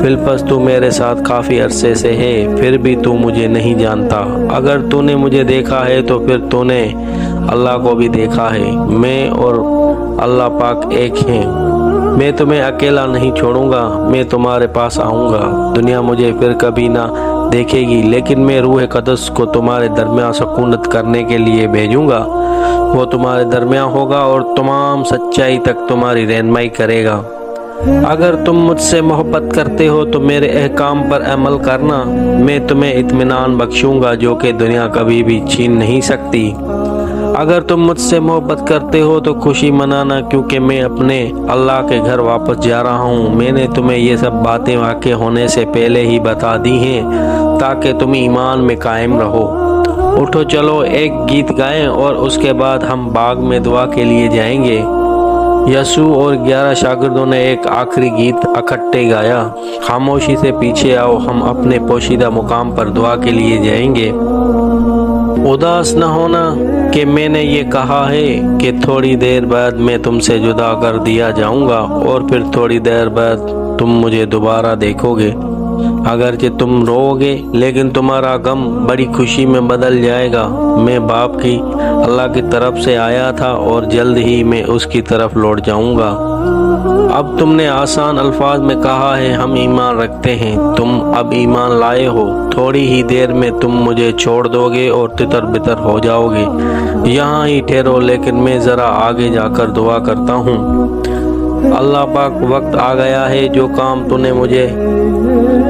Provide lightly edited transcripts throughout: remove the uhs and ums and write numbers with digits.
Flips تو میرے ساتھ کافی عرصے سے ہے، پھر بھی تو مجھے نہیں جانتا۔ اگر تو نے مجھے دیکھا ہے تو پھر تو نے اللہ کو بھی دیکھا ہے۔ میں اور اللہ پاک ایک ہیں۔ میں تمہیں اکیلا نہیں چھوڑوں گا، میں تمہارے پاس آؤں گا۔ دنیا مجھے پھر کبھی نہ دیکھے گی، لیکن میں روح قدس کو تمہارے درمیان سکونت کرنے کے لیے بھیجوں گا۔ وہ تمہارے درمیان ہوگا اور تمام سچائی تک تمہاری رہنمائی کرے گا۔ اگر تم مجھ سے محبت کرتے ہو تو میرے احکام پر عمل کرنا، میں تمہیں اطمینان بخشوں گا جو کہ دنیا کبھی بھی چھین نہیں سکتی۔ اگر تم مجھ سے محبت کرتے ہو تو خوشی منانا، کیونکہ میں اپنے اللہ کے گھر واپس جا رہا ہوں۔ میں نے تمہیں یہ سب باتیں واقع ہونے سے پہلے ہی بتا دی ہیں تاکہ تم ایمان میں قائم رہو۔ اٹھو چلو ایک گیت گائیں اور اس کے بعد ہم باغ میں دعا کے لیے جائیں گے۔ یسوع اور 11 شاگردوں نے ایک آخری گیت اکٹھے گایا۔ خاموشی سے پیچھے آؤ، ہم اپنے پوشیدہ مقام پر دعا کے لیے جائیں گے۔ اداس نہ ہونا کہ میں نے یہ کہا ہے کہ تھوڑی دیر بعد میں تم سے جدا کر دیا جاؤں گا اور پھر تھوڑی دیر بعد تم مجھے دوبارہ دیکھو گے۔ اگرچہ تم رو گے لیکن تمہارا غم بڑی خوشی میں بدل جائے گا۔ میں باپ کی اللہ کی طرف سے آیا تھا اور جلد ہی میں اس کی طرف لوٹ جاؤں گا۔ اب تم نے آسان الفاظ میں کہا ہے ہم ایمان رکھتے ہیں، تم اب ایمان لائے ہو۔ تھوڑی ہی دیر میں تم مجھے چھوڑ دو گے اور تتر بتر ہو جاؤ گے۔ یہاں ہی ٹھہرو، لیکن میں ذرا آگے جا کر دعا کرتا ہوں۔ اللہ پاک، وقت آ گیا ہے، جو کام تو نے مجھے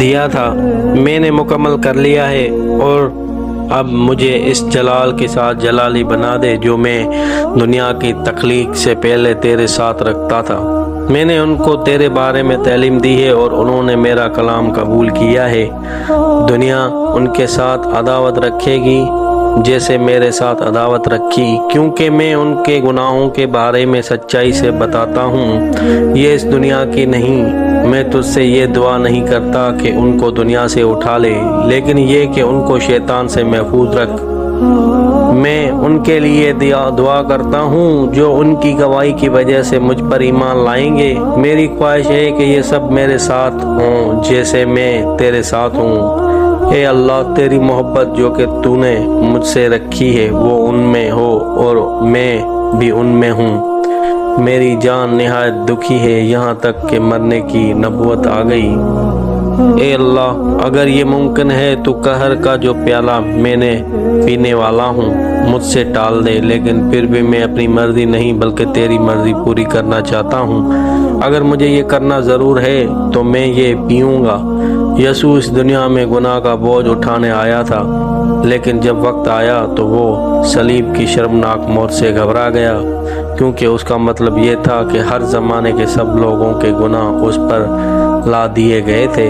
دیا تھا میں نے مکمل کر لیا ہے، اور اب مجھے اس جلال کے ساتھ جلالی بنا دے جو میں دنیا کی تخلیق سے پہلے تیرے ساتھ رکھتا تھا۔ میں نے ان کو تیرے بارے میں تعلیم دی ہے اور انہوں نے میرا کلام قبول کیا ہے۔ دنیا ان کے ساتھ عداوت رکھے گی جیسے میرے ساتھ عداوت رکھی، کیونکہ میں ان کے گناہوں کے بارے میں سچائی سے بتاتا ہوں۔ یہ اس دنیا کی نہیں، میں تجھ سے یہ دعا نہیں کرتا کہ ان کو دنیا سے اٹھا لے، لیکن یہ کہ ان کو شیطان سے محفوظ رکھ۔ میں ان کے لیے دعا کرتا ہوں جو ان کی گواہی کی وجہ سے مجھ پر ایمان لائیں گے۔ میری خواہش ہے کہ یہ سب میرے ساتھ ہوں جیسے میں تیرے ساتھ ہوں۔ اے اللہ، تیری محبت جو کہ تو نے مجھ سے رکھی ہے وہ ان میں ہو اور میں بھی ان میں ہوں۔ میری جان نہایت دکھی ہے، یہاں تک کہ مرنے کی نبوت آ گئی۔ اے اللہ، اگر یہ ممکن ہے تو قہر کا جو پیالہ میں نے پینے والا ہوں مجھ سے ٹال دے، لیکن پھر بھی میں اپنی مرضی نہیں بلکہ تیری مرضی پوری کرنا چاہتا ہوں۔ اگر مجھے یہ کرنا ضرور ہے تو میں یہ پیوں گا۔ یسوع اس دنیا میں گناہ کا بوجھ اٹھانے آیا تھا، لیکن جب وقت آیا تو وہ صلیب کی شرمناک موت سے گھبرا گیا، کیونکہ اس کا مطلب یہ تھا کہ ہر زمانے کے سب لوگوں کے گناہ اس پر لا دیے گئے تھے۔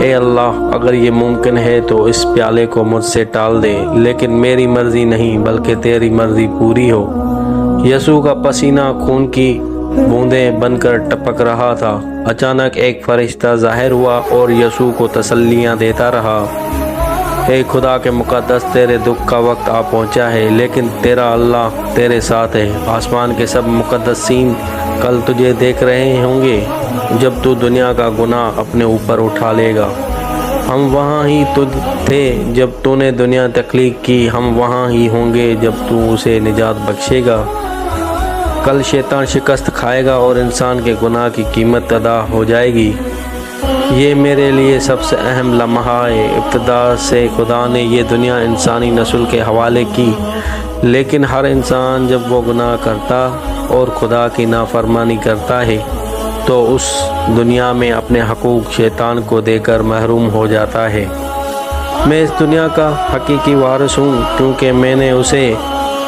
اے اللہ، اگر یہ ممکن ہے تو اس پیالے کو مجھ سے ٹال دے، لیکن میری مرضی نہیں بلکہ تیری مرضی پوری ہو۔ یسوع کا پسینہ خون کی بوندیں بن کر ٹپک رہا تھا۔ اچانک ایک فرشتہ ظاہر ہوا اور یسوع کو تسلیاں دیتا رہا۔ اے خدا کے مقدس، تیرے دکھ کا وقت آ پہنچا ہے، لیکن تیرا اللہ تیرے ساتھ ہے۔ آسمان کے سب مقدسین کل تجھے دیکھ رہے ہوں گے جب تو دنیا کا گناہ اپنے اوپر اٹھا لے گا۔ ہم وہاں ہی تھے جب تو نے دنیا تخلیق کی، ہم وہاں ہی ہوں گے جب تو اسے نجات بخشے گا۔ کل شیطان شکست کھائے گا اور انسان کے گناہ کی قیمت ادا ہو جائے گی۔ یہ میرے لیے سب سے اہم لمحہ ہے۔ ابتدا سے خدا نے یہ دنیا انسانی نسل کے حوالے کی، لیکن ہر انسان جب وہ گناہ کرتا اور خدا کی نافرمانی کرتا ہے تو اس دنیا میں اپنے حقوق شیطان کو دے کر محروم ہو جاتا ہے۔ میں اس دنیا کا حقیقی وارث ہوں کیونکہ میں نے اسے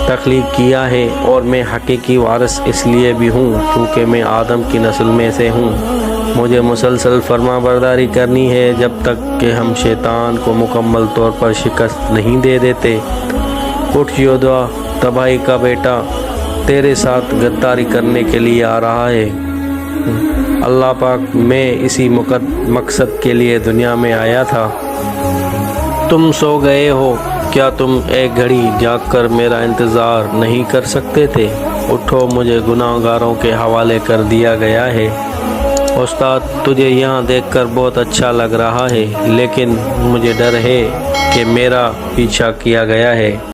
تخلیق کیا ہے، اور میں حقیقی وارث اس لیے بھی ہوں کیونکہ میں آدم کی نسل میں سے ہوں۔ مجھے مسلسل فرما برداری کرنی ہے جب تک کہ ہم شیطان کو مکمل طور پر شکست نہیں دے دیتے۔ اٹھ یہودھا، تباہی کا بیٹا تیرے ساتھ غداری کرنے کے لیے آ رہا ہے۔ اللہ پاک، میں اسی مقصد کے لیے دنیا میں آیا تھا۔ تم سو گئے ہو، کیا تم ایک گھڑی جاگ کر میرا انتظار نہیں کر سکتے تھے؟ اٹھو، مجھے گناہ گاروں کے حوالے کر دیا گیا ہے۔ استاد تجھے یہاں دیکھ کر بہت اچھا لگ رہا ہے، لیکن مجھے ڈر ہے کہ میرا پیچھا کیا گیا ہے۔